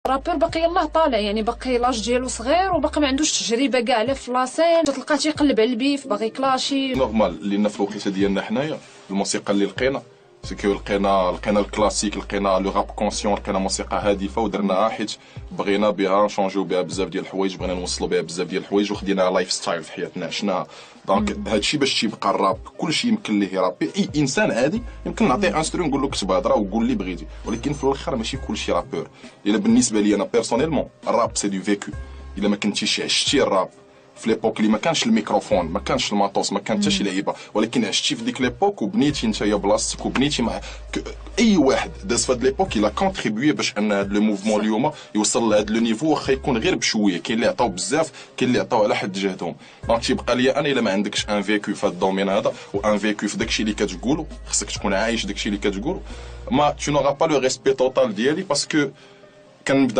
رابور باقي يلاه طالع، يعني باقي لاج ديالو صغير وباقي ما عندوش تجربه كاع لا في لاسين، تلقاه تيقلب على البيف باغي كلاشي. نورمال لان في الوقيته ديالنا حنايا الموسيقى اللي لقينا سكو لقينا الكلاسيك، لقينا لو راب كونسيون، لقينا موسيقى هادفه ودرناها حيت بغينا بها نشونجيو بها بزاف ديال الحوايج، بغينا نوصلوا بها بزاف ديال الحوايج وخديناها لايف ستايل في حياتنا عشناها. دونك هادشي باش تيبقى الراب كلشي يمكن ليه يرابي. اي انسان عادي يمكن نعطيه انسترو نقول له كتب هضره وقول اللي بغيتي، ولكن في الاخر ماشي كلشي رابور. الا بالنسبه لي انا بيرسونيلمون الراب سي دو فيكو. الا ما كنتيش عشتي الراب في ليبوك اللي ما كانش الميكروفون، ما كانش الماطوس، ما كانت حتى شي لعيبه، ولكن عشتي في ديك ليبوك وبنيتي نتايا بلاصتك وبنيتي مع اي واحد داز في هاد ليبوك الا كونتريبيي باش ان هاد لو موفمون اليوم يوصل لهاد لو نيفو، واخا يكون غير بشويه. كاين اللي عطاو بزاف، كاين اللي عطاو على حد جهدهم. دونك تيبقى ليا انا الا ما عندكش ان فيكو في هاد الدومين هذا وان فيكو في داكشي اللي كتقولو، خصك تكون عايش داكشي اللي كتقولو، ما tu n'auras pas le respect total ديالي باسكو كنبدا